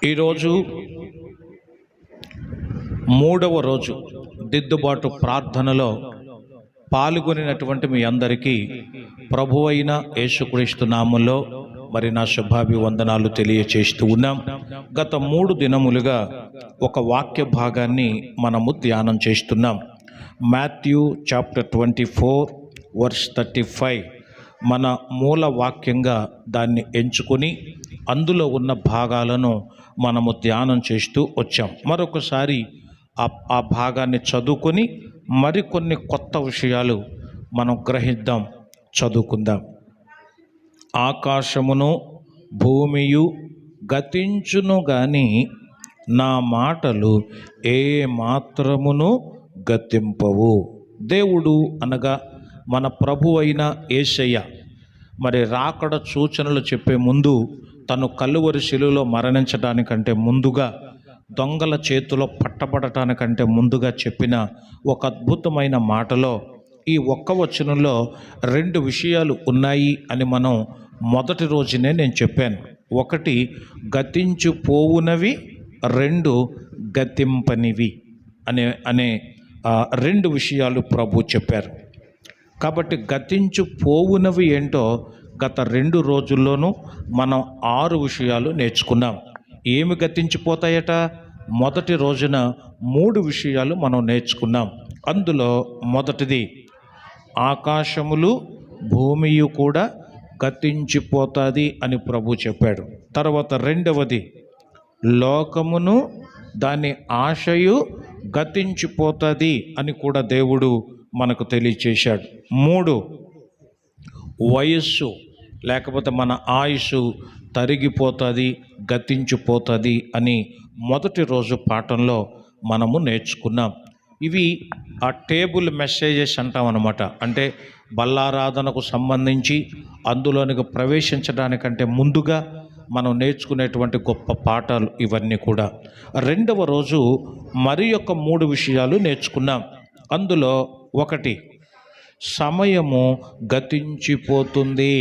ఈరోజు మూడవ రోజు దిద్దుబాటు ప్రార్థనలో పాల్గొనినటువంటి మీ అందరికీ ప్రభువైన యేసుక్రీస్తు నామములో మరి నా శుభాభివందనాలు తెలియచేస్తూ ఉన్నాం. గత 3 దినములుగా ఒక వాక్య భాగాన్ని మనము ధ్యానం చేస్తున్నాం. మాథ్యూ చాప్టర్ 24 వర్స్ 35 మన మూల వాక్యంగా దాన్ని ఎంచుకొని అందులో ఉన్న భాగాలను మనము ధ్యానం చేస్తూ వచ్చాం. మరొకసారి ఆ భాగాన్ని చదువుకొని మరికొన్ని కొత్త విషయాలు మనం గ్రహిద్దాం, చదువుకుందాం. ఆకాశమును భూమియు గతించును గాని నా మాటలు ఏ మాత్రమును గతింపవు. దేవుడు అనగా మన ప్రభు అయిన యేసయ్య మరి రాకడ సూచనలు చెప్పే ముందు తను కలువరి శిలువలో మరణించడానికంటే ముందుగా, దొంగల చేతిలో పట్టబడటానికంటే ముందుగా చెప్పిన ఒక అద్భుతమైన మాటలో ఈ ఒక్క వచనంలో 2 విషయాలు ఉన్నాయి అని మనం మొదటి రోజునే నేను చెప్పాను. ఒకటి గతించిపోవునవి, 2 గతింపనివి అనే 2 విషయాలు ప్రభు చెప్పారు. కాబట్టి గతించిపోవునవి ఏంటో గత 2 రోజుల్లోనూ మనం 6 విషయాలు నేర్చుకున్నాం. ఏమి గతించిపోతాయట? మొదటి రోజున 3 విషయాలు మనం నేర్చుకున్నాం. అందులో మొదటిది ఆకాశములు భూమియు కూడా గతించిపోతుంది అని ప్రభు చెప్పాడు. తర్వాత రెండవది లోకమును దాని ఆశయు గతించిపోతుంది అని కూడా దేవుడు మనకు తెలియచేశాడు. 3 వయస్సు లేకపోతే మన ఆయుష్ తరిగిపోతుంది, గతించిపోతుంది అని మొదటి రోజు పాఠంలో మనము నేర్చుకున్నాం. ఇవి ఆ టేబుల్ మెసేజెస్ అంటాం అన్నమాట. అంటే బల్లారాధనకు సంబంధించి అందులోనికి ప్రవేశించడానికంటే ముందుగా మనం నేర్చుకునేటువంటి గొప్ప పాఠాలు ఇవన్నీ కూడా. రెండవ రోజు మరి యొక్క 3 విషయాలు నేర్చుకున్నాం. అందులో ఒకటి సమయము గతించిపోతుంది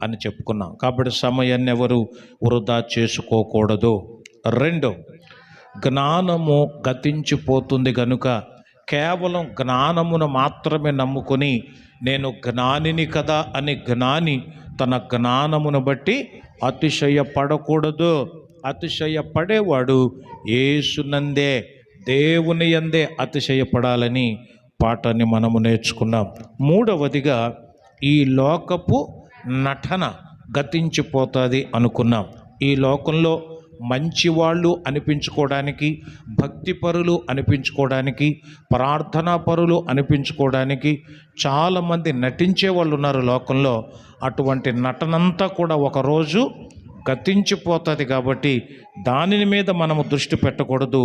అని చెప్పుకున్నాం. కాబట్టి సమయాన్ని ఎవరు వృధా చేసుకోకూడదు. 2 జ్ఞానము గతించిపోతుంది కనుక కేవలం జ్ఞానమును మాత్రమే నమ్ముకొని నేను జ్ఞానిని కదా అని జ్ఞాని తన జ్ఞానమును బట్టి అతిశయపడకూడదు. అతిశయపడేవాడు యేసునందే, దేవుని యందే అతిశయపడాలని పాఠాన్ని మనము నేర్చుకున్నాం. 3వదిగా ఈ లోకపు నటన గతించిపోతుంది అనుకున్నాం. ఈ లోకంలో మంచివాళ్ళు అనిపించుకోవడానికి, భక్తిపరులు అనిపించుకోవడానికి, ప్రార్థనాపరులు అనిపించుకోవడానికి చాలామంది నటించే వాళ్ళు ఉన్నారు లోకంలో. అటువంటి నటనంతా కూడా ఒకరోజు గతించిపోతుంది. కాబట్టి దాని మీద మనము దృష్టి పెట్టకూడదు.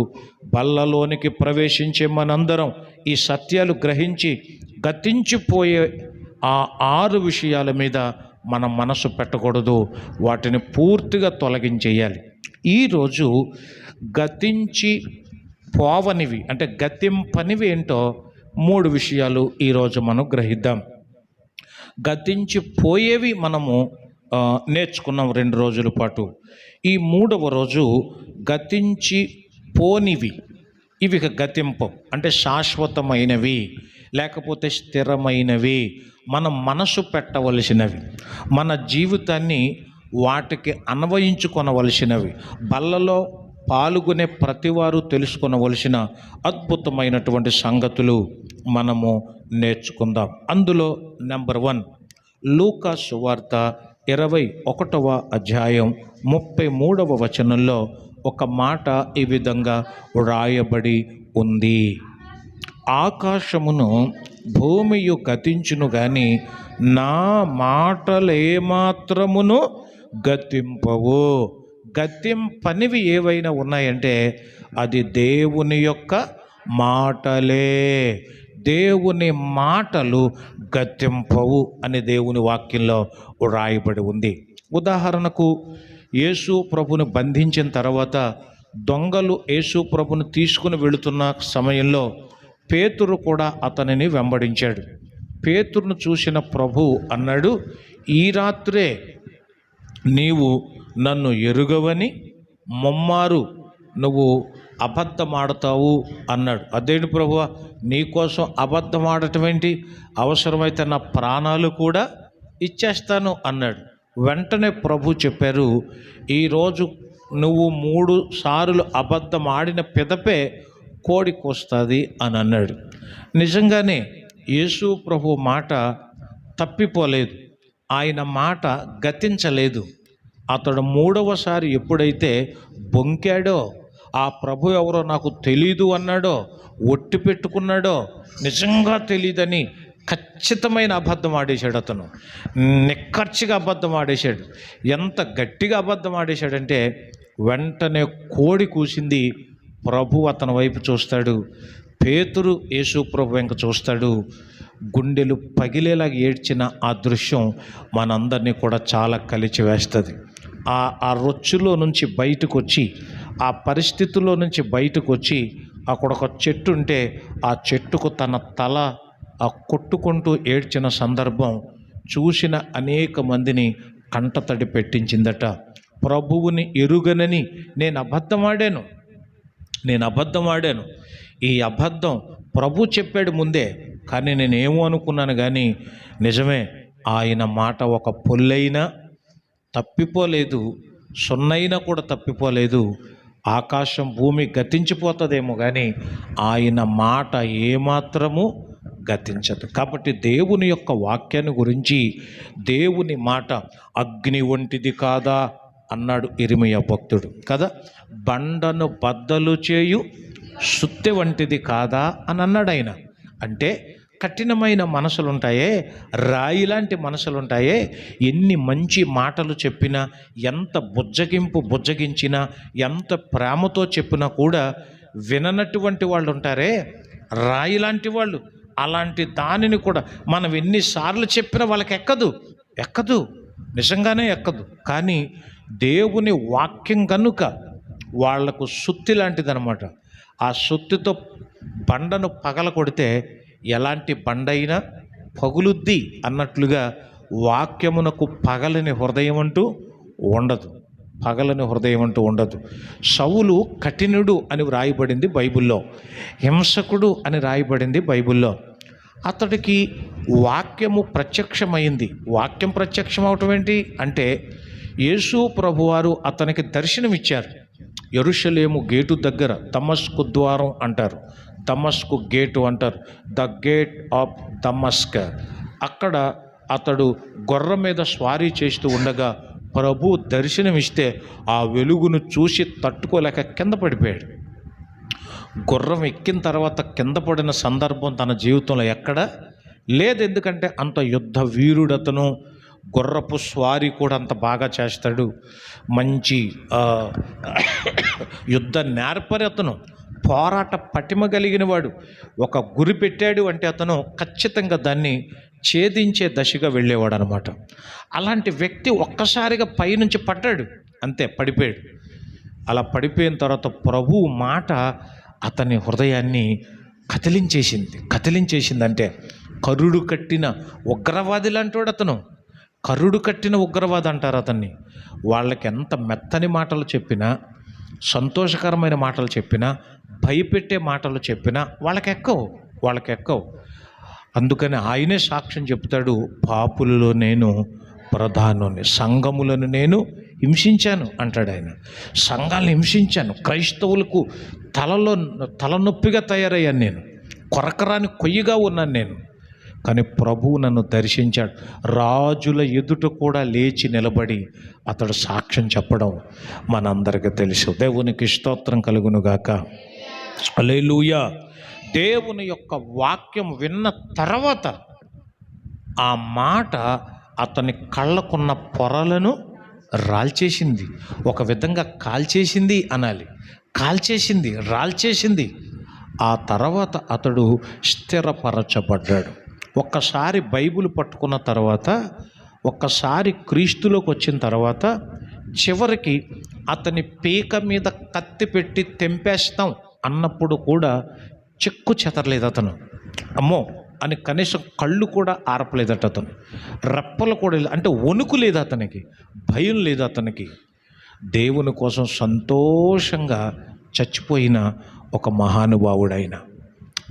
బల్లలోనికి ప్రవేశించే మనందరం ఈ సత్యాలు గ్రహించి గతించిపోయే ఆ 6 విషయాల మీద మన మనసు పెట్టకూడదు. వాటిని పూర్తిగా తొలగించేయాలి. ఈరోజు గతించి పోవనివి అంటే గతింపనివి ఏంటో 3 విషయాలు ఈరోజు మనం గ్రహిద్దాం. గతించిపోయేవి మనము నేర్చుకున్నాం 2 రోజుల పాటు. ఈ 3వ రోజు గతించి పోనివి. ఇవి గతింపం అంటే శాశ్వతమైనవి లేకపోతే స్థిరమైనవి, మన మనసు పెట్టవలసినవి, మన జీవితాన్ని వాటికి అన్వయించుకొనవలసినవి, బల్లలో పాల్గొనే ప్రతివారు తెలుసుకొనవలసిన అద్భుతమైనటువంటి సంగతులు మనము నేర్చుకుందాం. అందులో నెంబర్ 1 లూకా సువార్త 21వ అధ్యాయం 33వ వచనంలో ఒక మాట ఈ విధంగా వ్రాయబడి ఉంది. ఆకాశమును భూమియు గతించును గాని నా మాటలేమాత్రమును గతింపవు. గతింపనివి ఏవైనా ఉన్నాయంటే అది దేవుని యొక్క మాటలే. దేవుని మాటలు గతింపవు అని దేవుని వాక్యంలో వ్రాయబడి ఉంది. ఉదాహరణకు యేసు ప్రభుని బంధించిన తర్వాత దొంగలు యేసు ప్రభుని తీసుకుని వెళుతున్న సమయంలో పేతురు కూడా అతనిని వెంబడించాడు. పేతురును చూసిన ప్రభు అన్నాడు, ఈ రాత్రే నీవు నన్ను ఎరుగవని ముమ్మారు నువ్వు అబద్ధమాడతావు అన్నాడు. అదేంటి ప్రభువా, నీకోసం అబద్ధం ఆడటం ఏంటి, అవసరమైతే నా ప్రాణాలు కూడా ఇచ్చేస్తాను అన్నాడు. వెంటనే ప్రభు చెప్పారు, ఈరోజు నువ్వు 3 సార్లు అబద్ధం ఆడిన పిదపే కోడి కోస్తుంది అని అన్నాడు. నిజంగానే యేసు ప్రభు మాట తప్పిపోలేదు, ఆయన మాట గతించలేదు. అతడు 3వసారి ఎప్పుడైతే బొంకాడో, ఆ ప్రభు ఎవరో నాకు తెలీదు అన్నాడో, ఒట్టి పెట్టుకున్నాడో, నిజంగా తెలీదని ఖచ్చితమైన అబద్ధం ఆడేశాడు. అతను నిక్కర్చిగా అబద్ధం ఆడేశాడు. ఎంత గట్టిగా అబద్ధం ఆడేశాడంటే వెంటనే కోడి కూసింది. ప్రభు అతని వైపు చూస్తాడు, పేతురు యేసు ప్రభు వెంక చూస్తాడు. గుండెలు పగిలేలాగా ఏడ్చిన ఆ దృశ్యం మనందరినీ కూడా చాలా కలిచివేస్తుంది. ఆ రొచ్చులో నుంచి బయటకు వచ్చి, ఆ పరిస్థితుల్లో నుంచి బయటకు వచ్చి, అక్కడ ఒక చెట్టు ఉంటే ఆ చెట్టుకు తన తల కొట్టుకుంటూ ఏడ్చిన సందర్భం చూసిన అనేక మందిని కంటతడి పెట్టించిందట. ప్రభువుని ఎరుగనని నేను అబద్ధం ఆడాను. ఈ అబద్ధం ప్రభు చెప్పాడు ముందే, కానీ నేనేమో అనుకున్నాను. కానీ నిజమే, ఆయన మాట ఒక పొల్లైనా తప్పిపోలేదు, సున్నైనా కూడా తప్పిపోలేదు. ఆకాశం భూమి గతించిపోతుందేమో కానీ ఆయన మాట ఏమాత్రము గతించదు. కాబట్టి దేవుని యొక్క వాక్యాన్ని గురించి, దేవుని మాట అగ్ని వంటిది కాదా అన్నాడు ఇర్మీయా భక్తుడు కదా. బండను బద్దలు చేయు సుత్తె వంటిది కాదా అని అన్నాడు ఆయన. అంటే కఠినమైన మనసులు ఉంటాయే, రాయి లాంటి మనసులు ఉంటాయే, ఎన్ని మంచి మాటలు చెప్పినా, ఎంత బుజ్జగించినా, ఎంత ప్రేమతో చెప్పినా కూడా విననటువంటి వాళ్ళు ఉంటారే, రాయి లాంటి వాళ్ళు. అలాంటి దానిని కూడా మనం ఎన్నిసార్లు చెప్పినా వాళ్ళకి ఎక్కదు, నిజంగానే ఎక్కదు. కానీ దేవుని వాక్యం కనుక వాళ్లకు సుత్తి లాంటిదనమాట. ఆ సుత్తితో బండను పగల కొడితే ఎలాంటి బండైనా పగులుద్ది అన్నట్లుగా వాక్యమునకు పగలని హృదయం అంటూ ఉండదు. సౌలు కఠినుడు అని వ్రాయబడింది బైబిల్లో, హింసకుడు అని రాయబడింది బైబిల్లో. అతడికి వాక్యము ప్రత్యక్షమైంది. వాక్యం ప్రత్యక్షం అవటం ఏంటి అంటే, యేసు ప్రభువారు అతనికి దర్శనమిచ్చారు. యెరూషలేము గేటు దగ్గర, దమస్కు ద్వారం అంటారు, దమస్కు గేటు అంటారు, ద గేట్ ఆఫ్ దమస్క్. అక్కడ అతడు గుర్రం మీద స్వారీ చేస్తూ ఉండగా ప్రభు దర్శనమిస్తే ఆ వెలుగును చూసి తట్టుకోలేక కింద పడిపోయాడు. గుర్రం ఎక్కిన తర్వాత కింద పడిన సందర్భం తన జీవితంలో ఎక్కడ లేదు. ఎందుకంటే అంత యుద్ధ వీరుడతను, గుర్రపు స్వారీ కూడా అంత బాగా చేస్తాడు, మంచి యుద్ధ నేర్పరి అతను, పోరాట పటిమ కలిగిన వాడు. ఒక గురి పెట్టాడు అంటే అతను ఖచ్చితంగా దాన్ని ఛేదించే దశగా వెళ్ళేవాడు అనమాట. అలాంటి వ్యక్తి ఒక్కసారిగా పైనుంచి పడ్డాడు, అంతే పడిపోయాడు. అలా పడిపోయిన తర్వాత ప్రభువు మాట అతని హృదయాన్ని కదిలించేసింది. అంటే కరుడు కట్టిన ఉగ్రవాది లాంటివాడు అతను. కరుడు కట్టిన ఉగ్రవాది అంటారు అతన్ని. వాళ్ళకి ఎంత మెత్తని మాటలు చెప్పినా, సంతోషకరమైన మాటలు చెప్పినా, భయపెట్టే మాటలు చెప్పినా వాళ్ళకి ఎక్కవు. అందుకని ఆయనే సాక్ష్యం చెప్తాడు, పాపులలో నేను ప్రధానుని, సంఘములను నేను హింసించాను అంటాడు ఆయన. సంఘాలను హింసించాను, క్రైస్తవులకు తలనొప్పిగా తయారయ్యాను నేను, కొరకరాని కొయ్యగా ఉన్నాను నేను. కానీ ప్రభువు నన్ను దర్శించాడు. రాజుల ఎదుట కూడా లేచి నిలబడి అతడు సాక్ష్యం చెప్పడం మనందరికీ తెలుసు. దేవునికి స్తోత్రం కలుగునుగాక. హల్లెలూయా. దేవుని యొక్క వాక్యం విన్న తర్వాత ఆ మాట అతని కళ్ళకున్న పొరలను రాల్చేసింది, ఒక విధంగా కాల్చేసింది అనాలి. రాల్చేసింది. ఆ తర్వాత అతడు స్థిరపరచబడ్డాడు. ఒక్కసారి బైబిల్ పట్టుకున్న తర్వాత, ఒక్కసారి క్రీస్తులోకి వచ్చిన తర్వాత, చివరికి అతని పీక మీద కత్తి పెట్టి తెంపేస్తాం అన్నప్పుడు కూడా చెక్కు చెదరలేదు అతను. అమ్మో అని కనీసం కళ్ళు కూడా ఆరపలేదట అతను. రెప్పలు కూడా లేదు, అంటే వణుకు లేదు అతనికి, భయం లేదు అతనికి. దేవుని కోసం సంతోషంగా చచ్చిపోయిన ఒక మహానుభావుడైన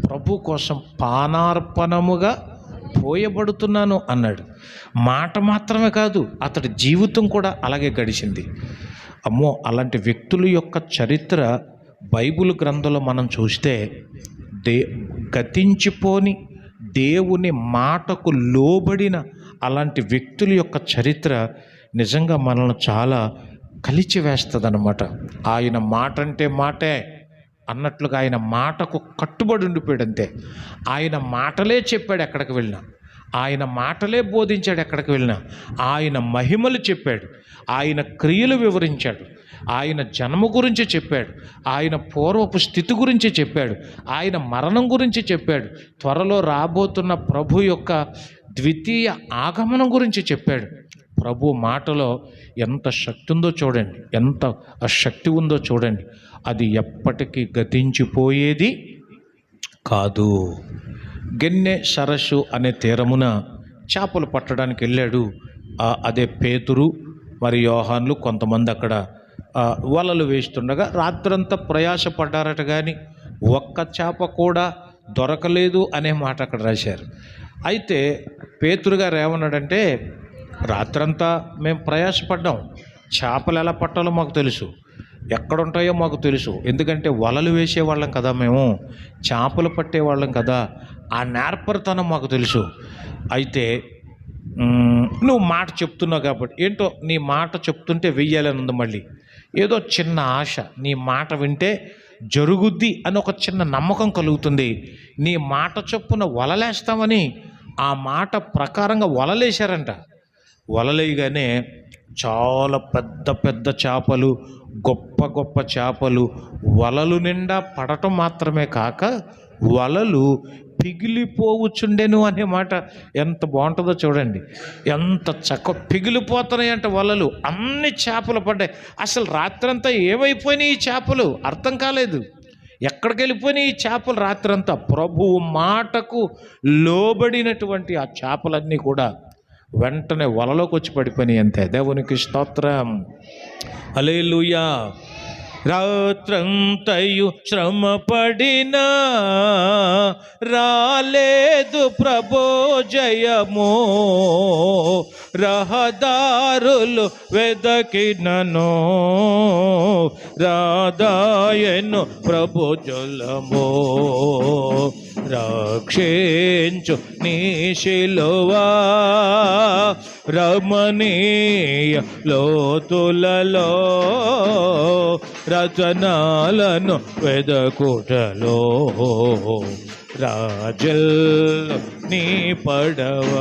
ప్రభు కోసం పానార్పణముగా పోయబడుతున్నాను అన్నాడు. మాట మాత్రమే కాదు, అతడి జీవితం కూడా అలాగే గడిచింది. అమ్మో, అలాంటి వ్యక్తుల యొక్క చరిత్ర బైబిల్ గ్రంథంలో మనం చూస్తే గతించిపోని దేవుని మాటకు లోబడిన అలాంటి వ్యక్తుల యొక్క చరిత్ర నిజంగా మనల్ని చాలా కలిచివేస్తుంది అన్నమాట. ఆయన మాట అంటే మాటే అన్నట్లుగా ఆయన మాటకు కట్టుబడి ఉండిపోయాడు అంతే. ఆయన మాటలే చెప్పాడు ఎక్కడికి వెళ్ళినా, ఆయన మాటలే బోధించాడు ఎక్కడికి వెళ్ళినా, ఆయన మహిమలు చెప్పాడు, ఆయన క్రియలు వివరించాడు, ఆయన జన్మ గురించి చెప్పాడు, ఆయన పూర్వపు స్థితి గురించి చెప్పాడు, ఆయన మరణం గురించి చెప్పాడు, త్వరలో రాబోతున్న ప్రభు యొక్క ద్వితీయ ఆగమనం గురించి చెప్పాడు. ప్రభు మాటలో ఎంత శక్తి ఉందో చూడండి, ఎంత శక్తి ఉందో చూడండి. అది ఎప్పటికీ గతించిపోయేది కాదు. గెన్నె సరస్సు అనే తీరమున చేపలు పట్టడానికి వెళ్ళాడు. అదే పేతురు మరి యోహాన్లు కొంతమంది అక్కడ వలలు వేస్తుండగా రాత్రంతా ప్రయాసపడ్డారట, కానీ ఒక్క చేప కూడా దొరకలేదు అనే మాట అక్కడ రాశారు. అయితే పేతురు గారు ఏమన్నాడంటే, రాత్రంతా మేము ప్రయాసపడ్డాం, చేపలు ఎలా పట్టాలో మాకు తెలుసు, ఎక్కడుంటాయో మాకు తెలుసు, ఎందుకంటే వలలు వేసేవాళ్ళం కదా, మేము చేపలు పట్టేవాళ్ళం కదా, ఆ నేర్పరితనం మాకు తెలుసు. అయితే నువ్వు మాట చెప్తున్నావు కాబట్టి, ఏంటో నీ మాట చెప్తుంటే వెయ్యాలని ఉంది, మళ్ళీ ఏదో చిన్న ఆశ, నీ మాట వింటే జరుగుద్ది అని ఒక చిన్న నమ్మకం కలుగుతుంది. నీ మాట చొప్పున వలలేస్తామని ఆ మాట ప్రకారంగా వలలేశారంట. వలలేయగానే చాలా పెద్ద పెద్ద చేపలు, గొప్ప గొప్ప చేపలు వలలు నిండా పడటం మాత్రమే కాక వలలు పిగిలిపోవచ్చుండెను అనే మాట ఎంత బాగుంటుందో చూడండి. ఎంత పిగిలిపోతున్నాయంట వలలు, అన్ని చేపలు పడ్డాయి. అసలు రాత్రంతా ఏమైపోయినాయి ఈ చేపలు అర్థం కాలేదు, ఎక్కడికి వెళ్ళిపోయినాయి ఈ చేపలు రాత్రంతా. ప్రభువు మాటకు లోబడినటువంటి ఆ చేపలన్నీ కూడా వెంటనే వలలోకి వచ్చి పడిపోయినాయి అంతే. దేవునికి స్తోత్రం, హల్లెలూయా. రాత్రంతయు శ్రమ పడినా రాలేదు ప్రభో జయము, రహదారులు వెదకినను రాదాయను ప్రభు జలము, రక్షించు నీ శిలువా రమణీయ లోతులలో రచనాలను వెదకుటలో రాజల్ నీ పడవ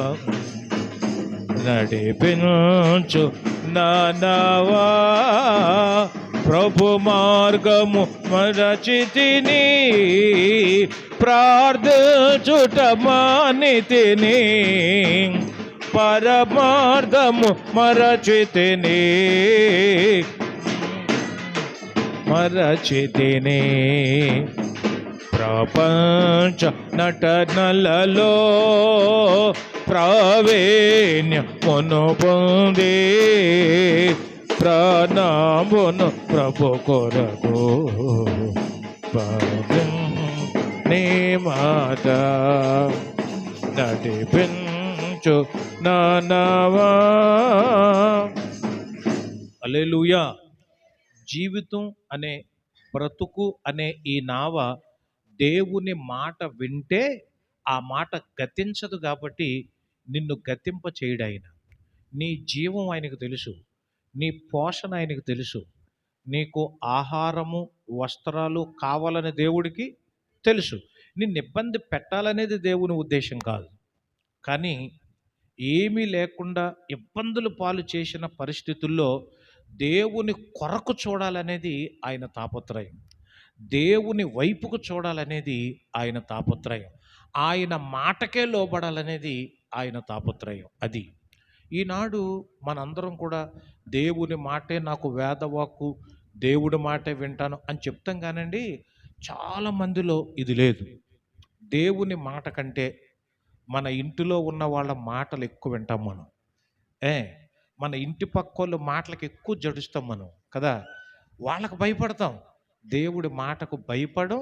నడిపించు నానవా, ప్రభు మార్గము మరచితిని ప్రార్థించుట మానితిని, పరమార్థము మరచితిని ప్రపంచ నటనలలో ప్రావీణ్యమును పొంది ప్రాణమును ప్రభు కొరకు నీ మాట నడిపించు నానవా. హల్లెలూయా. జీవితం అనే బ్రతుకు అనే ఈ నావ దేవుని మాట వింటే ఆ మాట గతించదు కాబట్టి నిన్ను గతింప చేయడు ఆయన. నీ జీవం ఆయనకు తెలుసు, నీ పోషణ ఆయనకు తెలుసు, నీకు ఆహారము వస్త్రాలు కావాలని దేవుడికి తెలుసు. నిన్ను ఇబ్బంది పెట్టాలనేది దేవుని ఉద్దేశం కాదు, కానీ ఏమీ లేకుండా ఇబ్బందులు పాలు చేసిన పరిస్థితుల్లో దేవుని కొరకు చూడాలనేది ఆయన తాపత్రయం, దేవుని వైపుకు చూడాలనేది ఆయన తాపత్రయం, ఆయన మాటకే లోబడాలనేది ఆయన తాపత్రయం. అది ఈనాడు మనందరం కూడా దేవుని మాటే నాకు వేదవాక్కు, దేవుడి మాటే వింటాను అని చెప్తాం కానండి, చాలామందిలో ఇది లేదు. దేవుని మాట కంటే మన ఇంటిలో ఉన్న వాళ్ళ మాటలు ఎక్కువ వింటాం మనం. మన ఇంటి పక్కోళ్ళు మాటలకు ఎక్కువ జడుస్తాం మనం కదా, వాళ్ళకు భయపడతాం. దేవుడి మాటకు భయపడం,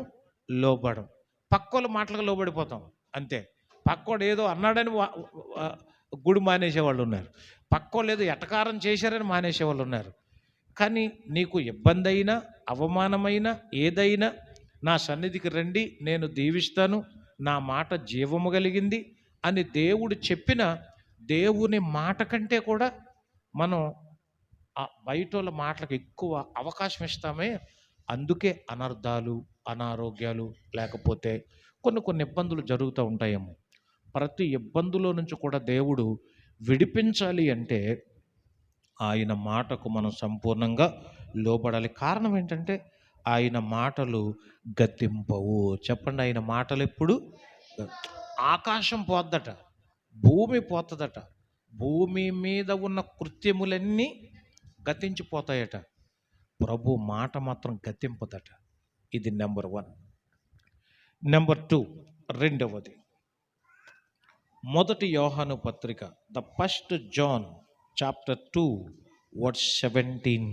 లోబడం. పక్కోళ్ళ మాటలకు లోబడిపోతాం అంతే. పక్కోడు ఏదో అన్నాడని గుడి మానేసేవాళ్ళు ఉన్నారు, పక్కోళ్ళు ఏదో ఎటకారం చేశారని మానేసేవాళ్ళు ఉన్నారు. కానీ నీకు ఇబ్బంది అయినా, అవమానమైన, ఏదైనా నా సన్నిధికి రండి, నేను దీవిస్తాను, నా మాట జీవము కలిగింది అని దేవుడు చెప్పిన దేవుని మాట కంటే కూడా మనం ఆ బయటోళ్ళ మాటలకు ఎక్కువ అవకాశం ఇస్తామే. అందుకే అనర్థాలు, అనారోగ్యాలు, లేకపోతే కొన్ని ఇబ్బందులు జరుగుతూ ఉంటాయేమో. ప్రతి ఇబ్బందులో నుంచి కూడా దేవుడు విడిపించాలి అంటే ఆయన మాటకు మనం సంపూర్ణంగా లోబడాలి. కారణం ఏంటంటే ఆయన మాటలు గతింపవు. చెప్పండి, ఆయన మాటలు ఎప్పుడు? ఆకాశం పోద్దట, భూమి పోతుందట, భూమి మీద ఉన్న కృత్యములన్నీ గతించిపోతాయట, ప్రభు మాట మాత్రం గతింపదట. ఇది నెంబర్ 1. నెంబర్ 2, రెండవది, మొదటి యోహాను పత్రిక, the first John chapter 2 verse 17.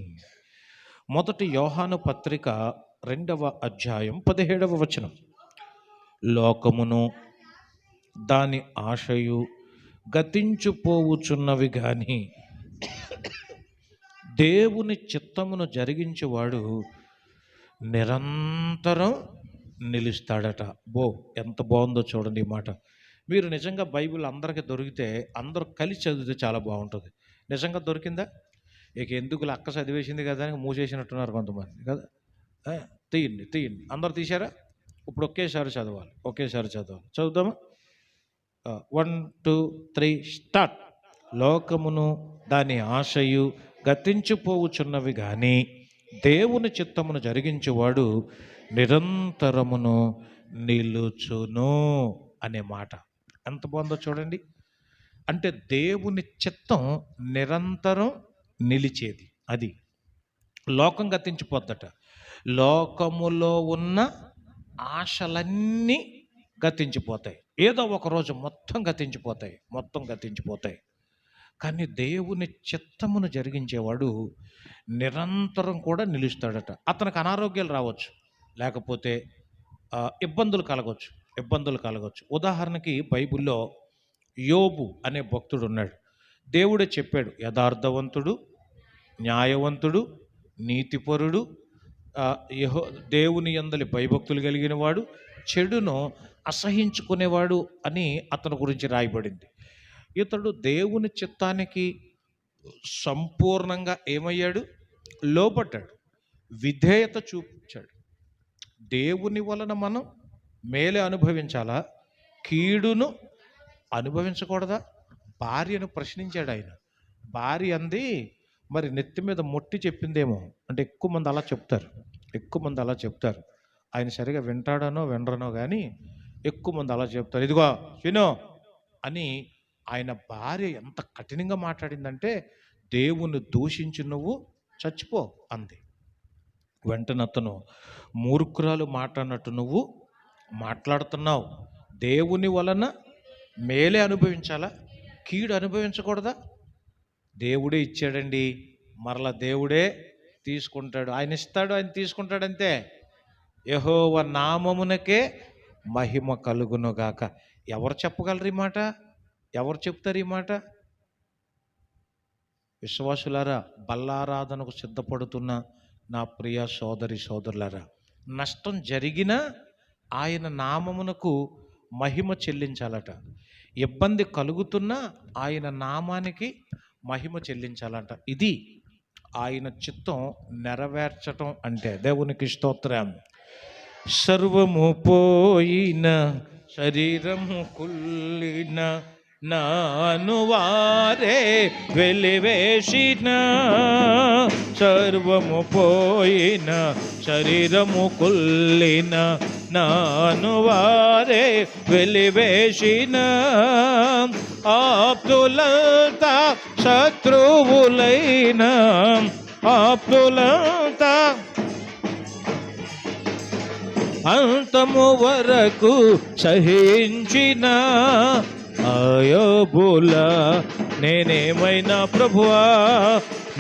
మొదటి యోహాను పత్రిక 2వ అధ్యాయం 17వ వచనం. లోకమును దాని ఆశయు గతించిపోవుచున్నవి కానీ దేవుని చిత్తమును జరిగించేవాడు నిరంతరం నిలుస్తాడట. ఎంత బాగుందో చూడండి ఈ మాట. మీరు నిజంగా బైబిల్ అందరికీ దొరికితే అందరూ కలిసి చదివితే చాలా బాగుంటుంది. నిజంగా దొరికిందా? ఇక ఎందుకు అక్క చదివేసింది కదా అని మూసేసినట్టున్నారు కొంతమంది కదా. తీయండి, అందరు తీశారా? ఇప్పుడు ఒకేసారి చదవాలి. చదువుదామా? 1 2 3 స్టార్ట్. లోకమును దాని ఆశయు గతించిపోవుచున్నవి కానీ దేవుని చిత్తమును జరిగించేవాడు నిరంతరమును నిలుచును అనే మాట ఎంత బాగుందో చూడండి. అంటే దేవుని చిత్తం నిరంతరం నిలిచేది. అది లోకం గతించిపోద్దట. లోకములో ఉన్న ఆశలన్నీ గతించిపోతాయి, ఏదో ఒక రోజు మొత్తం గతించిపోతాయి. కానీ దేవుని చిత్తమును జరిగించేవాడు నిరంతరం కూడా నిలుస్తాడట. అతనికి అనారోగ్యాలు రావచ్చు, లేకపోతే ఇబ్బందులు కలగవచ్చు. ఉదాహరణకి బైబిల్లో యోబు అనే భక్తుడు ఉన్నాడు. దేవుడే చెప్పాడు, యథార్థవంతుడు, న్యాయవంతుడు, నీతిపరుడు, దేవుని యందలి భయభక్తులు కలిగిన వాడు, చెడును అసహించుకునేవాడు అని అతని గురించి రాయబడింది. ఇతడు దేవుని చిత్తానికి సంపూర్ణంగా ఏమయ్యాడు? లోబడ్డాడు, విధేయత చూపించాడు. దేవుని వలన మనం మేలే అనుభవించాలా, కీడును అనుభవించకూడదా? భార్యను ప్రశ్నించాడు ఆయన. భార్య అంది, మరి నెత్తి మీద మొట్టి చెప్పిందేమో. అంటే ఎక్కువ మంది అలా చెప్తారు. ఆయన సరిగా వింటాడనో వినరనో కానీ ఎక్కువ మంది అలా చెప్తారు. ఇదిగో వినో అని. ఆయన భార్య ఎంత కఠినంగా మాట్లాడిందంటే, దేవుని దూషించి నువ్వు చచ్చిపో అంది. వెంటనే అతను, మూర్ఖురాలు మాట్లాడినట్టు నువ్వు మాట్లాడుతున్నావు, దేవుని వలన మేలే అనుభవించాలా, కీడు అనుభవించకూడదా? దేవుడే ఇచ్చాడండి, మరలా దేవుడే తీసుకుంటాడు. ఆయన ఇస్తాడు, ఆయన తీసుకుంటాడు అంతే. యెహోవా నామమునకే మహిమ కలుగునుగాక. ఎవరు చెప్పగలరు ఈ మాట? ఎవరు చెప్తారు ఈ మాట? విశ్వాసులారా, బల్లారాధనకు సిద్ధపడుతున్న నా ప్రియ సోదరులారా, నష్టం జరిగినా ఆయన నామమునకు మహిమ చెల్లించాలట. ఇబ్బంది కలుగుతున్నా ఆయన నామానికి మహిమ చెల్లించాలంట. ఇది ఆయన చిత్తం నెరవేర్చటం అంటే. దేవునికి స్తోత్రం. సర్వము పోయిన, శరీరము కుళ్ళిన, నాను వారే వెలివేసిన, సర్వము పోయిన, శరీరము కుళ్ళిన, నాను వారే వెలివేసిన, ఆప్తులంతా శత్రువులైన, ఆప్తులంతా అంతము వరకు సహించిన, అయోబుల నేనేమైనా ప్రభువా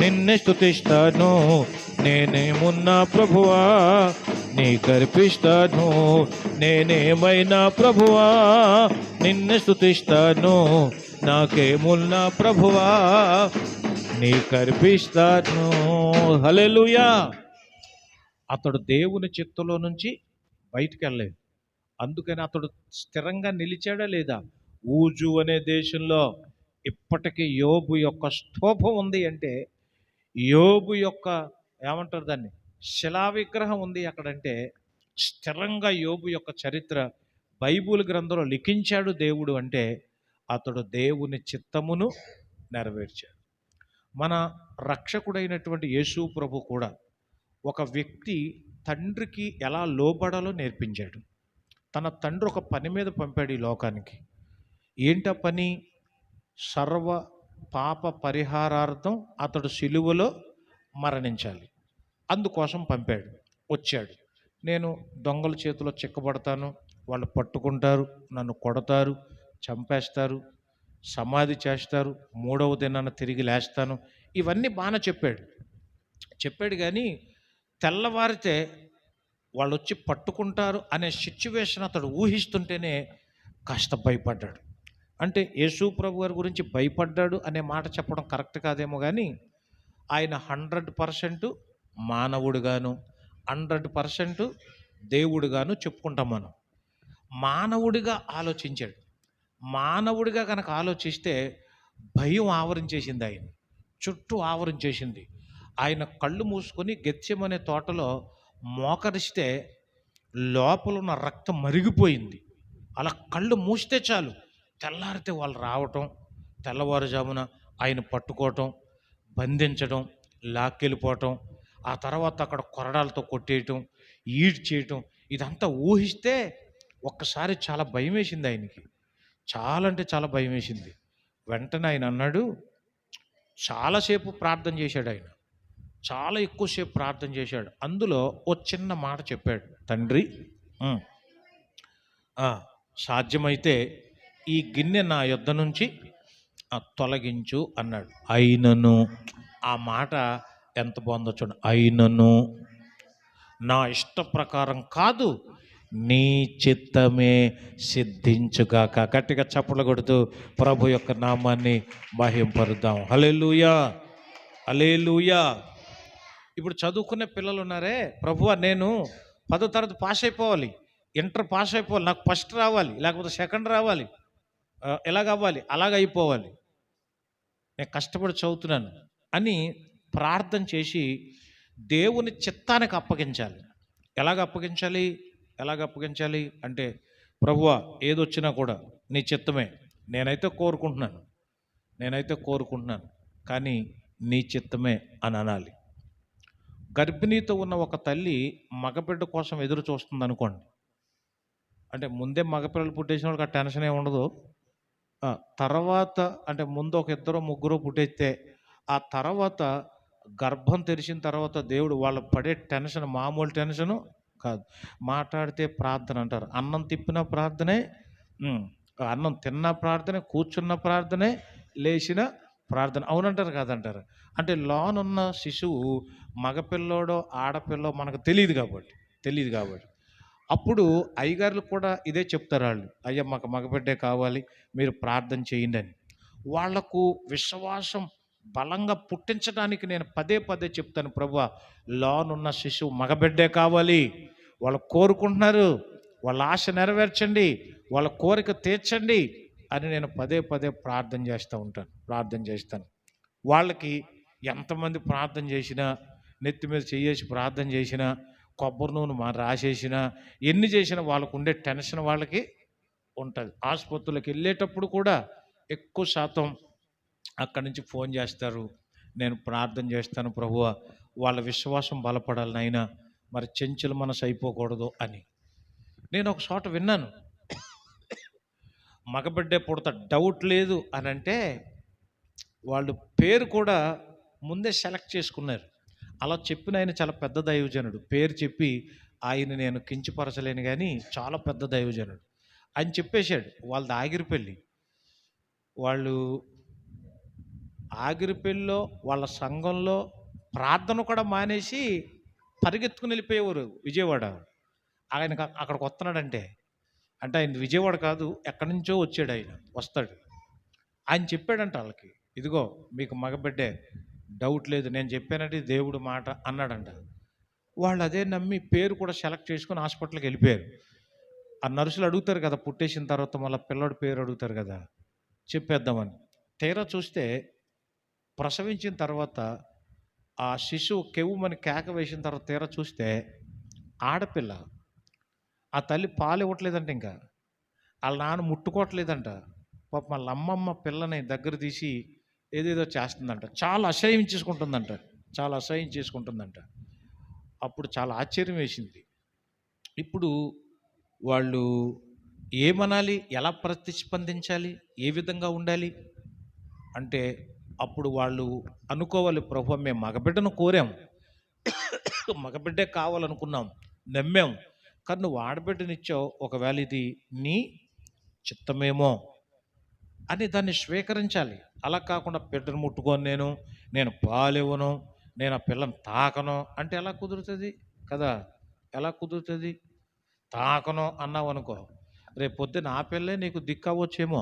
నిన్నే స్తుతిస్తాను, నేనేమున్నా ప్రభువా నీ కర్పిస్తాను. నేనేమైనా ప్రభువా నిన్నే స్తుతిస్తాను, నాకేమున్నా ప్రభువా నీ కర్పిస్తాను. హల్లెలూయా. అతడు దేవుని చిత్తులో నుంచి బయటికి వెళ్ళలేదు. అందుకని అతడు స్థిరంగా నిలిచాడా లేదా? ఊజు అనే దేశంలో ఇప్పటికీ యోబు యొక్క స్తూపం ఉంది అంటే, యోబు యొక్క ఏమంటారు దాన్ని, శిలా విగ్రహం ఉంది అక్కడంటే, స్థిరంగా యోబు యొక్క చరిత్ర బైబిల్ గ్రంథంలో లిఖించాడు దేవుడు అంటే, అతడు దేవుని చిత్తమును నెరవేర్చాడు. మన రక్షకుడైనటువంటి యేసు ప్రభు కూడా ఒక వ్యక్తి తండ్రికి ఎలా లోబడాలో నేర్పించాడు. తన తండ్రి ఒక పని మీద పంపాడు ఈ లోకానికి. ఏంట పని? సర్వ పాప పరిహారార్థం అతడు సిలువలో మరణించాలి. అందుకోసం పంపాడు. వచ్చాడు. నేను దొంగల చేతిలో చిక్కబడతాను, వాళ్ళు పట్టుకుంటారు, నన్ను కొడతారు, చంపేస్తారు, సమాధి చేస్తారు, 3వ దినాన తిరిగి లేస్తాను, ఇవన్నీ బాగానే చెప్పాడు కానీ తెల్లవారితే వాళ్ళు వచ్చి పట్టుకుంటారు అనే సిచ్యువేషన్ అతడు ఊహిస్తుంటేనే కాస్త భయపడ్డాడు. అంటే యేసు ప్రభు గారి గురించి భయపడ్డాడు అనే మాట చెప్పడం కరెక్ట్ కాదేమో కానీ, ఆయన 100% మానవుడుగాను 100% దేవుడుగాను చెప్పుకుంటాం మనం. మానవుడిగా ఆలోచించాడు. మానవుడిగా కనుక ఆలోచిస్తే భయం ఆవరించేసింది, ఆయన చుట్టూ ఆవరించేసింది. ఆయన కళ్ళు మూసుకొని గెత్సెమనే తోటలో మోకరిస్తే లోపల ఉన్న రక్తం మరిగిపోయింది. అలా కళ్ళు మూస్తే చాలు, తెల్లారితే వాళ్ళు రావటం, తెల్లవారుజామున ఆయన పట్టుకోవటం, బంధించడం, లాక్కెళ్ళిపోవటం, ఆ తర్వాత అక్కడ కొరడాలతో కొట్టేయటం, ఈడ్చేయటం, ఇదంతా ఊహిస్తే ఒక్కసారి చాలా భయం వేసింది ఆయనకి. చాలా అంటే చాలా భయం వేసింది. వెంటనే ఆయన అన్నాడు, చాలాసేపు ప్రార్థన చేశాడు ఆయన, చాలా ఎక్కువసేపు ప్రార్థన చేశాడు. అందులో ఓ చిన్న మాట చెప్పాడు, తండ్రి సాధ్యమైతే ఈ గిన్నె నా యొద్ద నుంచి తొలగించు అన్నాడు. అయినను, ఆ మాట ఎంత బాగుందో చూడండి, అయినను నా ఇష్ట ప్రకారం కాదు, నీ చిత్తమే సిద్ధించుగాక. గట్టిగా చప్పట్లు కొడుతూ ప్రభు యొక్క నామాన్ని మహింపరుద్దాం. హల్లెలూయా, హల్లెలూయా. ఇప్పుడు చదువుకునే పిల్లలు ఉన్నారే, ప్రభువా నేను 10వ తరగతి పాస్ అయిపోవాలి, ఇంటర్ పాస్ అయిపోవాలి, నాకు ఫస్ట్ రావాలి, లేకపోతే సెకండ్ రావాలి, ఎలాగవ్వాలి, అలాగైపోవాలి, నేను కష్టపడి చదువుతున్నాను అని ప్రార్థన చేసి దేవుని చిత్తానికి అప్పగించాలి. ఎలాగ అప్పగించాలి అంటే, ప్రభువా ఏదొచ్చినా కూడా నీ చిత్తమే, నేనైతే కోరుకుంటున్నాను కానీ నీ చిత్తమే అని అనాలి. గర్భిణీతో ఉన్న ఒక తల్లి మగబిడ్డ కోసం ఎదురు చూస్తుంది అనుకోండి, అంటే ముందే మగపిల్లలు పుట్టేసిన వాళ్ళకి ఆ టెన్షన్ ఏమి ఉండదు. తర్వాత అంటే ముందు ఒక 2-3 పుట్టేస్తే ఆ తర్వాత గర్భం తెరిచిన తర్వాత దేవుడు వాళ్ళు పడే టెన్షన్ మామూలు టెన్షను కాదు. మాట్లాడితే ప్రార్థన అంటారు, అన్నం తిప్పిన ప్రార్థనే, అన్నం తిన్న ప్రార్థనే, కూర్చున్న ప్రార్థనే, లేచిన ప్రార్థన, అవునంటారు కాదంటారు. అంటే లోనున్న శిశువు మగపిల్లోడో ఆడపిల్లో మనకు తెలియదు కాబట్టి అప్పుడు అయ్యగారులు కూడా ఇదే చెప్తారు. వాళ్ళు, అయ్యా మాకు మగబిడ్డే కావాలి, మీరు ప్రార్థన చేయండి అని. వాళ్లకు విశ్వాసం బలంగా పుట్టించడానికి నేను పదే చెప్తాను, ప్రభువా లోనున్న శిశువు మగబిడ్డే కావాలి, వాళ్ళు కోరుకుంటున్నారు, వాళ్ళ ఆశ నెరవేర్చండి, వాళ్ళ కోరిక తీర్చండి అని నేను పదే ప్రార్థన చేస్తాను. వాళ్ళకి ఎంతమంది ప్రార్థన చేసినా, నెత్తి మీద చెయ్యేసి ప్రార్థన చేసినా, కొబ్బరి నూనె రాసేసినా, ఎన్ని చేసినా వాళ్ళకు ఉండే టెన్షన్ వాళ్ళకి ఉంటుంది. ఆసుపత్రులకు వెళ్ళేటప్పుడు కూడా ఎక్కువ శాతం అక్కడి నుంచి ఫోన్ చేస్తారు, నేను ప్రార్థన చేస్తాను ప్రభువా వాళ్ళ విశ్వాసం బలపడాలి నాయనా, మరి చెంచుల మనసు అయిపోకూడదు అని. నేను ఒక చోట విన్నాను, మగబిడ్డే పుడత డౌట్ లేదు అని అంటే వాళ్ళు పేరు కూడా ముందే సెలెక్ట్ చేసుకున్నారు. అలా చెప్పిన ఆయన చాలా పెద్ద దైవజనుడు, పేరు చెప్పి ఆయన నేను కించపరచలేను కానీ చాలా పెద్ద దైవజనుడు. ఆయన చెప్పేశాడు, వాళ్ళది ఆగిరిపల్లి, వాళ్ళు ఆగిరిపల్లిలో వాళ్ళ సంఘంలో ప్రార్థన కూడా మానేసి పరిగెత్తుకుని వెళ్ళిపోయేవారు విజయవాడ. ఆయనకు అక్కడికి వస్తున్నాడంటే, అంటే ఆయన విజయవాడ కాదు, ఎక్కడి నుంచో వచ్చాడు, ఆయన వస్తాడు. ఆయన చెప్పాడంట వాళ్ళకి, ఇదిగో మీకు మగబిడ్డే, డౌట్ లేదు, నేను చెప్పానంటే దేవుడు మాట అన్నాడంట. వాళ్ళు అదే నమ్మి పేరు కూడా సెలెక్ట్ చేసుకొని హాస్పిటల్కి వెళ్ళిపోయారు. ఆ నర్సులు అడుగుతారు కదా, పుట్టేసిన తర్వాత మళ్ళీ పిల్లడి పేరు అడుగుతారు కదా, చెప్పేద్దామని. తీరా చూస్తే ప్రసవించిన తర్వాత ఆ శిశువు కెవ్వుమని కేక వేసిన తర్వాత తీరా చూస్తే ఆడపిల్ల. ఆ తల్లి పాలు ఇవ్వట్లేదంట, ఇంకా వాళ్ళ నాన్న ముట్టుకోవట్లేదంట. పాప వాళ్ళ అమ్మమ్మ పిల్లని దగ్గర తీసి ఏదేదో చేస్తుందంట, చాలా అసహ్యం చేసుకుంటుందంట, చాలా అసహ్యం చేసుకుంటుందంట. అప్పుడు చాలా ఆశ్చర్యం వేసింది. ఇప్పుడు వాళ్ళు ఏమనాలి, ఎలా ప్రతిస్పందించాలి, ఏ విధంగా ఉండాలి అంటే, అప్పుడు వాళ్ళు అనుకోవాలి, ప్రభు మేము మగబిడ్డను కోరాం, మగబిడ్డే కావాలనుకున్నాం, నమ్మాం, కానీ నువ్వు ఆడబిడ్డనిచ్చావు, ఒకవేళ ఇది నీ చిత్తమేమో అని దాన్ని స్వీకరించాలి. అలా కాకుండా బిడ్డను ముట్టుకొని నేను పాలివ్వను, నేను ఆ పిల్లని తాకను అంటే ఎలా కుదురుతుంది కదా, ఎలా కుదురుతుంది? తాకను అన్నావు అనుకో, రేపు పొద్దున్న ఆ పిల్లే నీకు దిక్కు అవ్వచ్చేమో.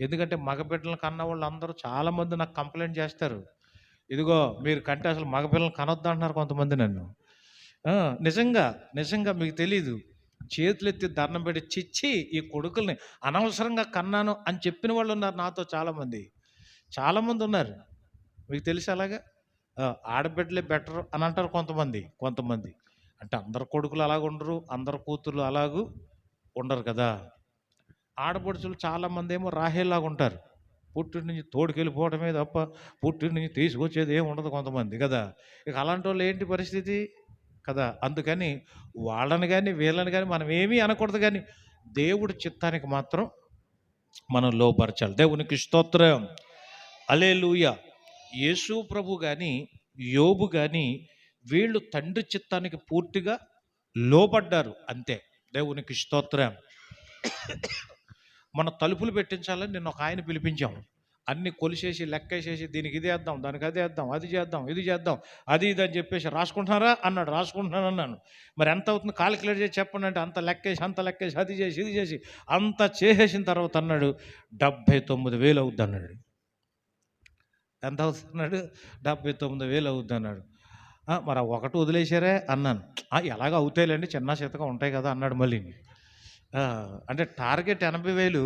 ఎందుకంటే మగబిడ్డలను కన్న వాళ్ళు అందరూ చాలామంది నాకు కంప్లైంట్ చేస్తారు, ఇదిగో మీరు కంటే అసలు మగపిల్లలు కనొద్దు అంటున్నారు కొంతమంది నన్ను. నిజంగా నిజంగా మీకు తెలీదు, చేతులు ఎత్తి దండం పెట్టి చిచ్చి ఈ కొడుకుల్ని అనవసరంగా కన్నాను అని చెప్పిన వాళ్ళు ఉన్నారు నాతో, చాలామంది ఉన్నారు. మీకు తెలిసి అలాగా ఆడబిడ్డలే బెటర్ అని అంటారు కొంతమంది. అంటే అందరు కొడుకులు అలాగ ఉండరు, అందరు కూతుర్లు అలాగూ ఉండరు కదా. ఆడపడుచులు చాలామంది ఏమో రాహేలాగా ఉంటారు, పుట్టిన నుంచి తోడుకెళ్ళిపోవడమే తప్ప పుట్టిన నుంచి తీసుకొచ్చేది ఏమి ఉండదు కొంతమంది కదా. ఇక అలాంటి వాళ్ళు ఏంటి పరిస్థితి కదా. అందుకని వాళ్ళని కానీ వీళ్ళని కానీ మనం ఏమీ అనకూడదు, కానీ దేవుడి చిత్తానికి మాత్రం మనం లోపరచాలి. దేవునికి స్తోత్రం, హల్లెలూయా. యేసు ప్రభు కానీ యోబు కానీ వీళ్ళు తండ్రి చిత్తానికి పూర్తిగా లోబడ్డారు అంతే. దేవునికి స్తోత్రం. మన తలుపులు పెట్టించాలని నిన్న ఒక ఆయన పిలిపించాం, అన్ని కొలిసేసి లెక్కేసేసి దీనికి ఇది వేద్దాం, దానికి అది వేద్దాం, అది చేద్దాం, ఇది చేద్దాం, అది ఇది అని చెప్పేసి రాసుకుంటున్నారా అన్నాడు. రాసుకుంటున్నాను అన్నాను. మరి ఎంత అవుతుంది కాలిక్యులేట్ చేసి చెప్పండి అంటే, అంత లెక్కేసి అది చేసి ఇది చేసి అంత చేసేసిన తర్వాత అన్నాడు 79,000 అవుద్ది అన్నాడు. ఎంత అవుతున్నాడు? 79,000 అవుద్ది అన్నాడు. మరి ఒకటి వదిలేశారే అన్నాను. ఎలాగ అవుతాయిలేండి, చిన్న చితగా ఉంటాయి కదా అన్నాడు మళ్ళీ. అంటే టార్గెట్ 80,000,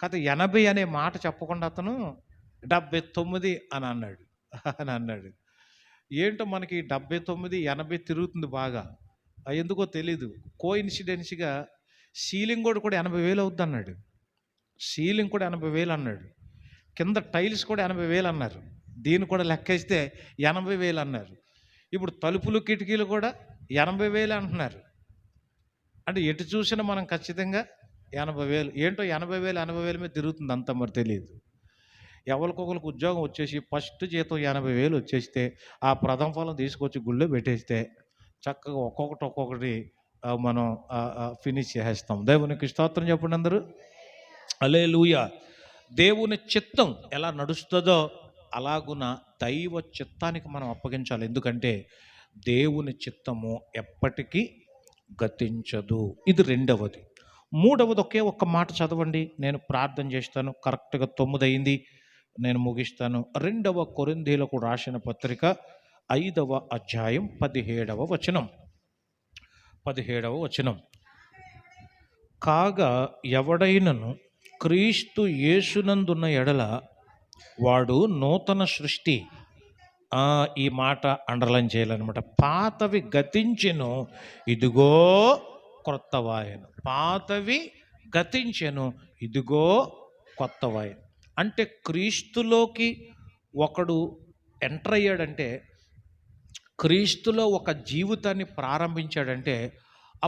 కాదు 80 అనే మాట చెప్పకుండా అతను 79 అని అన్నాడు. ఏంటో మనకి 79, 80 తిరుగుతుంది బాగా, ఎందుకో తెలీదు. కోఇన్సిడెన్స్గా సీలింగ్ కూడా 80,000 అవుద్ది అన్నాడు. సీలింగ్ కూడా 80,000 అన్నాడు. కింద టైల్స్ కూడా 80,000 అన్నారు. దీన్ని కూడా లెక్కేస్తే 80,000 అన్నారు. ఇప్పుడు తలుపులు కిటికీలు కూడా 80,000 అంటున్నారు. అంటే ఎటు చూసినా మనం ఖచ్చితంగా 80,000. ఏంటో 80,000 మీద తిరుగుతుంది అంతా, మరి తెలియదు. ఎవరికొకరికి ఉద్యోగం వచ్చేసి ఫస్ట్ జీతం 80,000 వచ్చేస్తే ఆ ప్రథమ ఫలం తీసుకొచ్చి గుళ్ళో పెట్టేస్తే చక్కగా ఒక్కొక్కటి మనం ఫినిష్ చేసేస్తాం. దేవునికి స్తోత్రం చెప్పండి అందరూ, హల్లెలూయా. దేవుని చిత్తం ఎలా నడుస్తుందో అలాగున దైవ చిత్తానికి మనం అప్పగించాలి. ఎందుకంటే దేవుని చిత్తము ఎప్పటికీ గతించదు. ఇది రెండవది. మూడవది ఒకే ఒక్క మాట చదవండి, నేను ప్రార్థన చేస్తాను. కరెక్ట్గా 9 అయింది, నేను ముగిస్తాను. 2వ కొరింథీయులకు రాసిన పత్రిక 5వ అధ్యాయం 17వ వచనం. కాగా ఎవడైనను క్రీస్తు యేసునందున్న ఎడల వాడు నూతన సృష్టి. ఈ మాట అండర్లైన్ చేయాలన్నమాట. పాతవి గతించెను, ఇదిగో క్రొత్తవాయను. పాతవి గతించెను, ఇదిగో కొత్తవాయను. అంటే క్రీస్తులోకి ఒకడు ఎంటర్ అయ్యాడంటే, క్రీస్తులో ఒక జీవితాన్ని ప్రారంభించాడంటే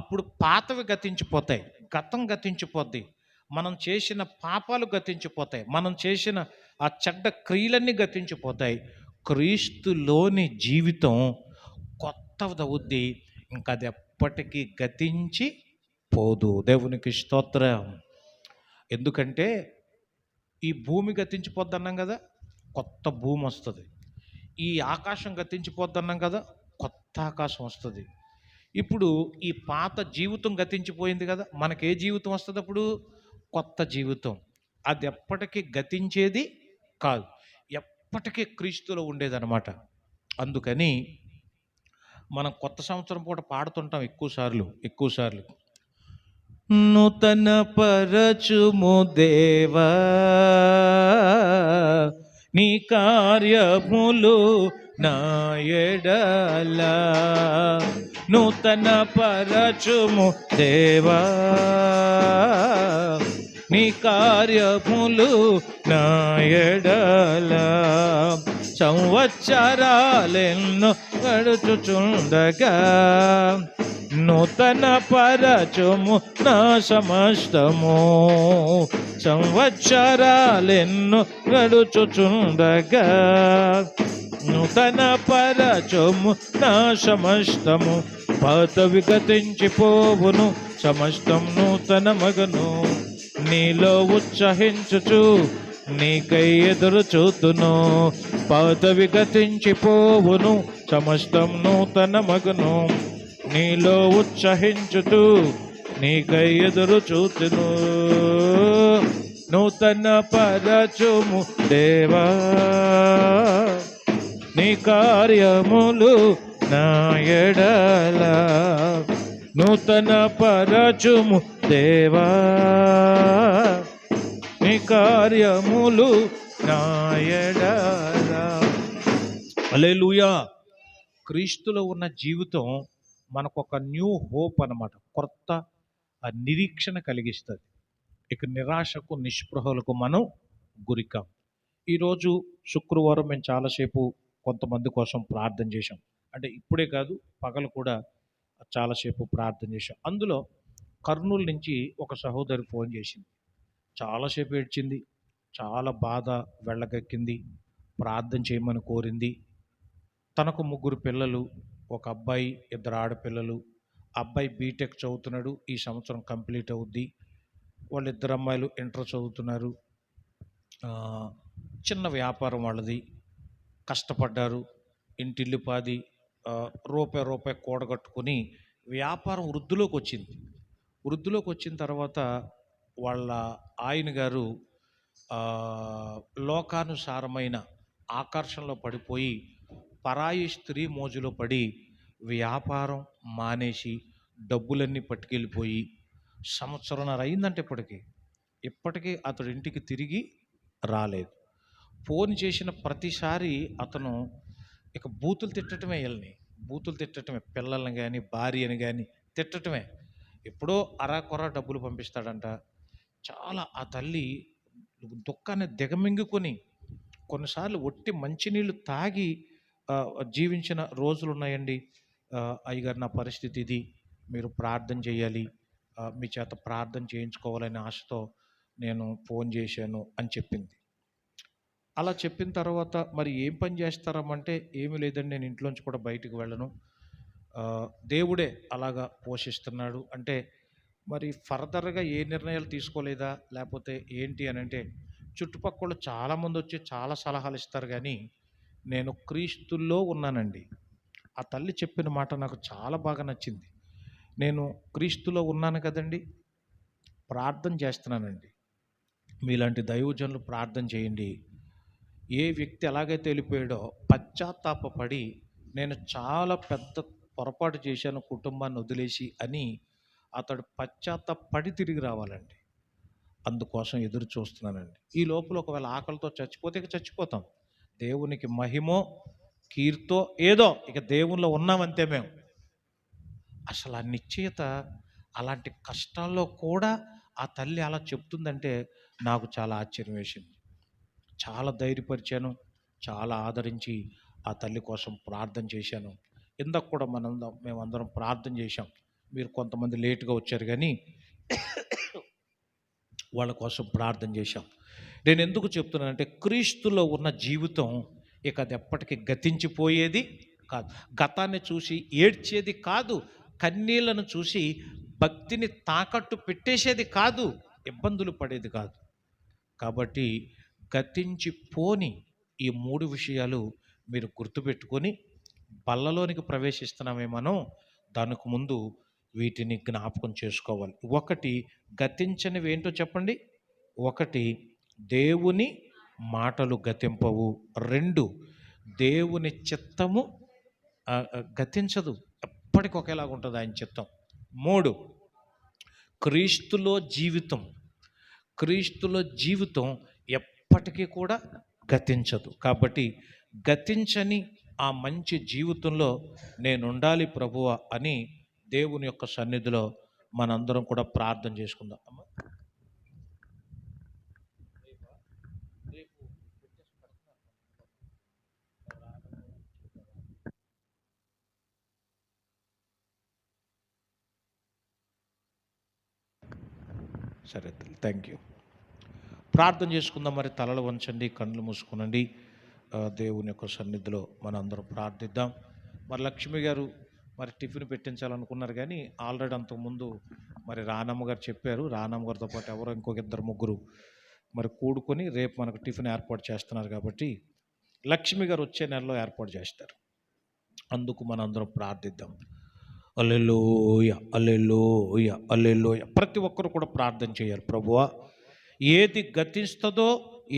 అప్పుడు పాతవి గతించిపోతాయి, గతం గతించిపోద్ది, మనం చేసిన పాపాలు గతించిపోతాయి, మనం చేసిన ఆ చెడ్డ క్రియలన్నీ గతించిపోతాయి. క్రీస్తులోని జీవితం కొత్తదవుద్ది, ఇంకా అది ఎప్పటికీ గతించి పోదు. దేవునికి స్తోత్రం. ఎందుకంటే ఈ భూమి గతించిపోద్ది అన్నాం కదా, కొత్త భూమి వస్తుంది. ఈ ఆకాశం గతించిపోద్దన్నాం కదా, కొత్త ఆకాశం వస్తుంది. ఇప్పుడు ఈ పాత జీవితం గతించిపోయింది కదా, మనకే జీవితం వస్తుంది అప్పుడు? కొత్త జీవితం. అది ఎప్పటికీ గతించేది కాదు, ఎప్పటికీ క్రీస్తులో ఉండేదన్నమాట. అందుకని మనం కొత్త సంవత్సరం పూట పాడుతుంటాం ఎక్కువసార్లు నూతన పరచుము దేవా నీ కార్యములు నా ఎడల, నూతన పరచుము దేవా నీ కార్యములు నా ఎడల, సంవత్సరాలెన్నో గడుచుచుండగా నూతన పరచుము నా సమస్తము, సంవత్సరాలెన్నో గడుచుచుండగా నూతన పరచుము నా సమస్తము, పాతవి గతించిపోవును సమస్తం నూతన మగను, నీలో ఉత్సహించుచు నీకై ఎదురు చూతును, పాతవి గతించిపోవును సమస్తం నూతన మగను, నీలో ఉత్సహించుతూ నీకై ఎదురు చూతును, నూతన పరచుము దేవా నీ కార్యములు నా ఎడల, నూతన పరచుము దేవా నీ కార్యములు నా ఎడల. హల్లెలూయా. క్రీస్తులో ఉన్న జీవితం మనకు ఒక న్యూ హోప్ అన్నమాట, కొత్త నిరీక్షణ కలిగిస్తుంది. ఇక నిరాశకు నిస్పృహలకు మనం గురికాం. ఈరోజు శుక్రవారం మేము చాలాసేపు కొంతమంది కోసం ప్రార్థన చేశాం. అంటే ఇప్పుడే కాదు, పగలు కూడా చాలాసేపు ప్రార్థన చేశాం. అందులో కర్నూలు నుంచి ఒక సహోదరి ఫోన్ చేసింది. చాలాసేపు ఏడ్చింది, చాలా బాధ వెళ్ళగక్కింది, ప్రార్థన చేయమని కోరింది. తనకు 3 పిల్లలు, ఒక అబ్బాయి, 2 ఆడపిల్లలు. అబ్బాయి బీటెక్ చదువుతున్నాడు, ఈ సంవత్సరం కంప్లీట్ అవుద్ది. వాళ్ళిద్దరు అమ్మాయిలు ఇంటర్ చదువుతున్నారు. చిన్న వ్యాపారం వాళ్ళది, కష్టపడ్డారు, ఇంటిల్లిపాది రూపాయి కూడగట్టుకొని వ్యాపారం వృద్ధిలోకి వచ్చిన తర్వాత వాళ్ళ ఆయన గారు లోకానుసారమైన ఆకర్షణలో పడిపోయి పరాయి స్త్రీ మోజులో పడి వ్యాపారం మానేసి డబ్బులన్నీ పట్టుకెళ్ళిపోయి సంవత్సరంన్నర అయిందంటే ఇప్పటికీ అతడు ఇంటికి తిరిగి రాలేదు. ఫోన్ చేసిన ప్రతిసారి అతను ఇక బూతులు తిట్టడమే, పిల్లల్ని కానీ భార్యని కానీ తిట్టడమే. ఎప్పుడో అరాకొర డబ్బులు పంపిస్తాడంట. చాలా ఆ తల్లి దుఃఖాన్ని దిగమింగుకొని కొన్నిసార్లు ఒట్టి మంచినీళ్ళు తాగి జీవించిన రోజులు ఉన్నాయండి. అయ్యగారు, నా పరిస్థితి ఇది, మీరు ప్రార్థన చేయాలి, మీ చేత ప్రార్థన చేయించుకోవాలనే ఆశతో నేను ఫోన్ చేశాను అని చెప్పింది. అలా చెప్పిన తర్వాత మరి ఏం పని చేస్తారమ్మంటే, ఏమీ లేదండి, నేను ఇంట్లోంచి కూడా బయటికి వెళ్ళను, దేవుడే అలాగా పోషిస్తున్నాడు అంటే, మరి ఫర్దర్గా ఏ నిర్ణయాలు తీసుకోలేదా లేకపోతే ఏంటి అని అంటే, చుట్టుపక్కల చాలామంది వచ్చి చాలా సలహాలు ఇస్తారు, కానీ నేను క్రీస్తుల్లో ఉన్నానండి. ఆ తల్లి చెప్పిన మాట నాకు చాలా బాగా నచ్చింది. నేను క్రీస్తులో ఉన్నాను కదండి, ప్రార్థన చేస్తున్నానండి, మీలాంటి దైవజనులు ప్రార్థన చేయండి. ఏ వ్యక్తి ఎలాగైతే వెళ్ళిపోయాడో పశ్చాత్తాపపడి నేను చాలా పెద్ద పొరపాటు చేశాను కుటుంబాన్ని వదిలేసి అని అతడు పశ్చాత్తాపడి తిరిగి రావాలండి. అందుకోసం ఎదురు చూస్తున్నానండి. ఈ లోపల ఒకవేళ ఆకలితో చచ్చిపోతే ఇక చచ్చిపోతాం. దేవునికి మహిమో కీర్తో ఏదో ఇక దేవుల్లో ఉన్నామంతే మేము. అసలు ఆ నిశ్చయత, అలాంటి కష్టాల్లో కూడా ఆ తల్లి అలా చెప్తుందంటే నాకు చాలా ఆశ్చర్యం వేసింది. చాలా ధైర్యపరిచాను, చాలా ఆదరించి ఆ తల్లి కోసం ప్రార్థన చేశాను. ఇందాక కూడా మేమందరం ప్రార్థన చేశాం. మీరు కొంతమంది లేటుగా వచ్చారు, కానీ వాళ్ళ కోసం ప్రార్థన చేశాం. నేను ఎందుకు చెప్తున్నానంటే, క్రీస్తులో ఉన్న జీవితం ఇక అది ఎప్పటికీ గతించిపోయేది కాదు. గతాన్ని చూసి ఏడ్చేది కాదు, కన్నీళ్లను చూసి భక్తిని తాకట్టు పెట్టేసేది కాదు, ఇబ్బందులు పడేది కాదు. కాబట్టి గతించిపోని ఈ 3 విషయాలు మీరు గుర్తుపెట్టుకొని బల్లలోనికి ప్రవేశిస్తున్నామే మనం, దానికి ముందు వీటిని జ్ఞాపకం చేసుకోవాలి. ఒకటి, గతించనివి ఏంటో చెప్పండి. ఒకటి, దేవుని మాటలు గతింపవు. 2, దేవుని చిత్తము గతించదు, ఎప్పటికి ఒకేలాగా ఉంటుంది ఆయన చిత్తం. 3, క్రీస్తులో జీవితం. క్రీస్తులో జీవితం ఎప్పటికీ కూడా గతించదు. కాబట్టి గతించని ఆ మంచి జీవితంలో నేను ఉండాలి ప్రభువా అని దేవుని యొక్క సన్నిధిలో మనందరం కూడా ప్రార్థన చేసుకుందాం. అమ్మ సరే, థ్యాంక్ యూ. ప్రార్థన చేసుకుందాం. మరి తలలు వంచండి, కళ్ళు మూసుకునండి. దేవుని యొక్క సన్నిధిలో మనందరం ప్రార్థిద్దాం. మరి లక్ష్మి గారు మరి టిఫిన్ పెట్టించాలనుకున్నారు, కానీ ఆల్రెడీ అంతకుముందు మరి రానమ్మ గారు చెప్పారు. రానమ్మ గారితో పాటు ఎవరో ఇంకొక 2-3 మరి కూడుకొని రేపు మనకు టిఫిన్ ఏర్పాటు చేస్తున్నారు. కాబట్టి లక్ష్మి గారు వచ్చే నెలలో ఏర్పాటు చేస్తారు. అందుకు మనందరం ప్రార్థిద్దాం. హల్లెలూయ, హల్లెలూయ, హల్లెలూయ. ప్రతి ఒక్కరు కూడా ప్రార్థన చేయాలి. ప్రభువా, ఏది గతిస్తుందో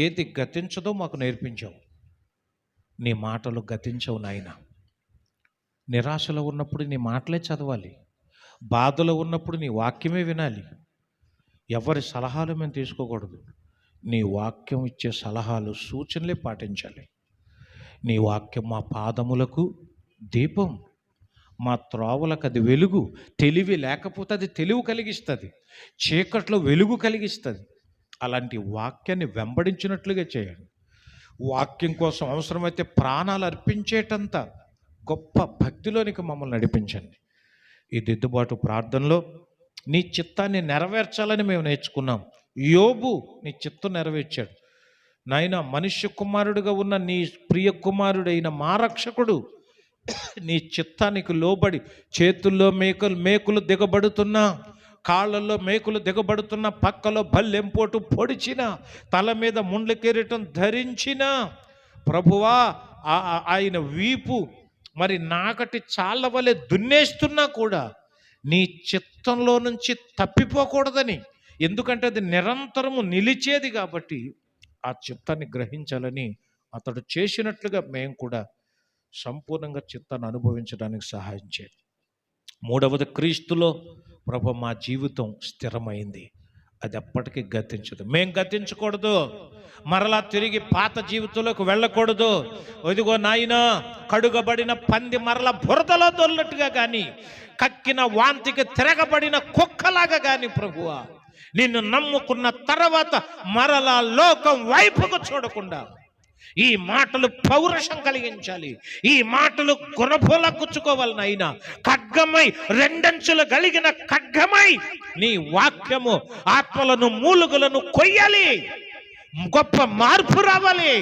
ఏది గతించదో మాకు నేర్పించావు. నీ మాటలు గతించవు నాయన. నిరాశలో ఉన్నప్పుడు నీ మాటలే చదవాలి, బాధలో ఉన్నప్పుడు నీ వాక్యమే వినాలి. ఎవరి సలహాలు మేము తీసుకోకూడదు. నీ వాక్యం ఇచ్చే సలహాలు, సూచనలే పాటించాలి. నీ వాక్యం మా పాదములకు దీపం, మా త్రోవలకు అది వెలుగు. తెలివి లేకపోతే అది తెలివి కలిగిస్తుంది, చీకట్లో వెలుగు కలిగిస్తుంది. అలాంటి వాక్యాన్ని వెంబడించినట్లుగా చేయండి. వాక్యం కోసం అవసరమైతే ప్రాణాలు అర్పించేటంత గొప్ప భక్తిలోనికి మమ్మల్ని నడిపించండి. ఈ దిద్దుబాటు ప్రార్థనలో నీ చిత్తాన్ని నెరవేర్చాలని మేము నేర్చుకున్నాం. యోబు నీ చిత్తం నెరవేర్చాడు నాయన. మనుష్య కుమారుడుగా ఉన్న నీ ప్రియ కుమారుడైన మా రక్షకుడు నీ చిత్తానికి లోబడి చేతుల్లో మేకులు దిగబడుతున్నా, కాళ్ళల్లో మేకులు దిగబడుతున్న, పక్కలో బల్లెంపోటు పొడిచిన, తల మీద ముండ్ల కిరీటం ధరించిన ప్రభువా, ఆయన వీపు మరి నాకటి చాళ్ళ వలె దున్నేస్తున్నా కూడా నీ చిత్తంలో నుంచి తప్పిపోకూడదని, ఎందుకంటే అది నిరంతరము నిలిచేది కాబట్టి ఆ చిత్తాన్ని గ్రహించాలని అతడు చేసినట్లుగా మేము కూడా సంపూర్ణంగా చిత్తాన్ని అనుభవించడానికి సహాయం చేయండి. 3వది, క్రీస్తులో ప్రభు మా జీవితం స్థిరమైంది, అది ఎప్పటికీ గతించదు. మేం గతించకూడదు, మరలా తిరిగి పాత జీవితంలోకి వెళ్ళకూడదు. ఇదిగో నాయనా, కడుగబడిన పంది మరలా బురదలో దొల్లట్టుగా కానీ, కక్కిన వాంతికి తిరగబడిన కుక్కలాగా కానీ ప్రభువా, నిన్ను నమ్ముకున్న తర్వాత మరలా లోకం వైపుకు చూడకుండా ఈ మాటలు పౌరుషం కలిగించాలి. ఈ మాటలు గుణపుల గుచ్చుకోవాలి నాయనా. ఖడ్గమై, 2 అంచులు కలిగిన ఖడ్గమై నీ వాక్యము ఆత్మలను, మూలుగులను కొయ్యాలి. గొప్ప మార్పు రావాలి.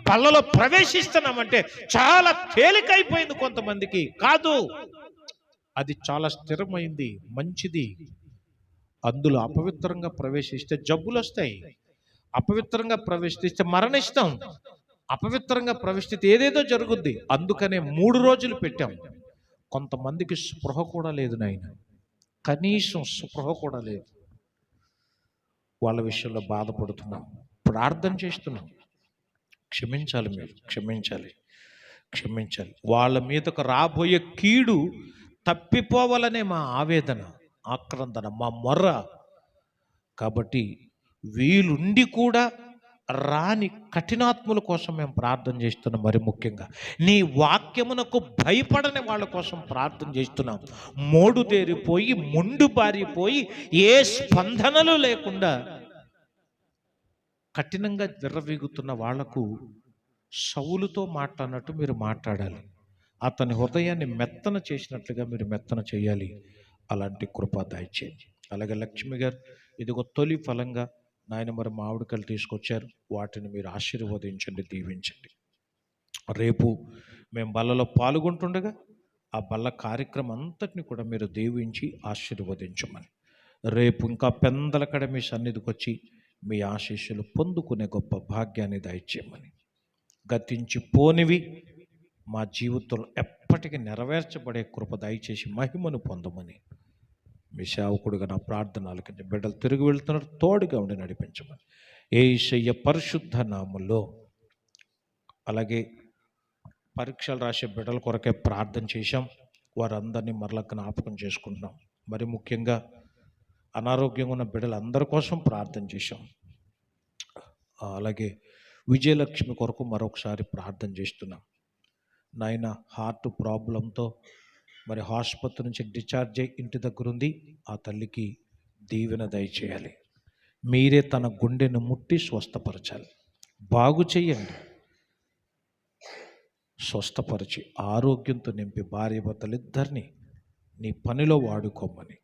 పళ్ళలో ప్రవేశిస్తున్నామంటే చాలా తేలికైపోయింది కొంతమందికి, కాదు, అది చాలా స్థిరమైంది, మంచిది. అందులో అపవిత్రంగా ప్రవేశిస్తే జబ్బులు వస్తాయి, అపవిత్రంగా ప్రవేశిస్తే మరణిస్తాం, అపవిత్రంగా ప్రవేశిస్తే ఏదేదో జరుగుద్ది. అందుకనే 3 రోజులు పెట్టాం. కొంతమందికి స్పృహ కూడా లేదు నాయన, కనీసం స్పృహ కూడా లేదు. వాళ్ళ విషయంలో బాధపడుతున్నాం, ప్రార్థన చేస్తున్నాం. క్షమించాలి, మీరు క్షమించాలి, క్షమించాలి. వాళ్ళ మీదకు రాబోయే కీడు తప్పిపోవాలనే మా ఆవేదన, ఆక్రందన, మా మొర్ర. కాబట్టి వీలుండి కూడా రాని కఠినాత్ముల కోసం మేము ప్రార్థన చేస్తున్నాం. మరి ముఖ్యంగా నీ వాక్యమునకు భయపడని వాళ్ళ కోసం ప్రార్థన చేస్తున్నాం. మోడు తేరిపోయి, ముండు బారిపోయి, ఏ స్పందనలు లేకుండా కఠినంగా విర్రవీగుతున్న వాళ్లకు సౌలుతో మాట్లాడినట్టు మీరు మాట్లాడాలి. అతని హృదయాన్ని మెత్తన చేసినట్లుగా మీరు మెత్తన చేయాలి. అలాంటి కృప దయచేయండి. అలాగే లక్ష్మి గారు ఇదిగో తొలి ఫలంగా నాయన మరి మామిడికాయలు తీసుకొచ్చారు, వాటిని మీరు ఆశీర్వదించండి, దీవించండి. రేపు మేము బల్లలో పాల్గొంటుండగా ఆ బల్ల కార్యక్రమం అంతటిని కూడా మీరు దీవించి ఆశీర్వదించమని, రేపు ఇంకా పెందలకడ మీ సన్నిధికి వచ్చి మీ ఆశీస్సులు పొందుకునే గొప్ప భాగ్యాన్ని దయచేయమని గతించిపోనివి మా జీవితంలో ఎప్పటికీ నెరవేర్చబడే కృప దయచేసి మహిమను పొందమని మీ సేవకుడిగా నా ప్రార్థన ఆలకించి బిడ్డలు తిరిగి వెళ్తున్నారు, తోడుగా ఉండి నడిపించమని యేసయ్య పరిశుద్ధ నామములో. అలాగే పరీక్షలు రాసే బిడ్డల కొరకే ప్రార్థన చేశాం, వారందరినీ మరల జ్ఞాపకం చేసుకుంటున్నాం. మరి ముఖ్యంగా అనారోగ్యంగా ఉన్న బిడ్డలందరి కోసం ప్రార్థన చేశాం. అలాగే విజయలక్ష్మి కొరకు మరొకసారి ప్రార్థన చేస్తున్నాం. నాయన హార్ట్ ప్రాబ్లంతో మరి హాస్పిటల్ నుంచి డిశ్చార్జ్ అయ్యి ఇంటి దగ్గర ఉంది. ఆ తల్లికి దీవెన దయచేయాలి. మీరే తన గుండెను ముట్టి స్వస్థపరచాలి, బాగు చేయండి, స్వస్థపరిచి ఆరోగ్యంతో నింపి భార్య భర్తలిద్దరినీ నీ పనిలో వాడుకోమని,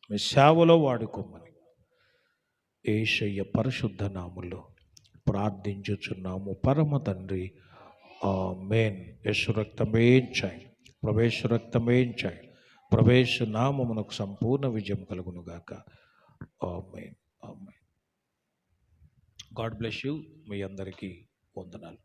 మీ సేవలో వాడుకోమని యేసయ్య పరిశుద్ధ నామములో ప్రార్థించుచున్నాము పరమ తండ్రి. ఆమేన్. యేసు రక్తమేంచాయి, ప్రవేశ రక్తమేంచాయి, ప్రవేశ నామమునకు సంపూర్ణ విజయం కలుగునుగాక. Amen. Amen. God bless you. మీ అందరికీ వందనాలు.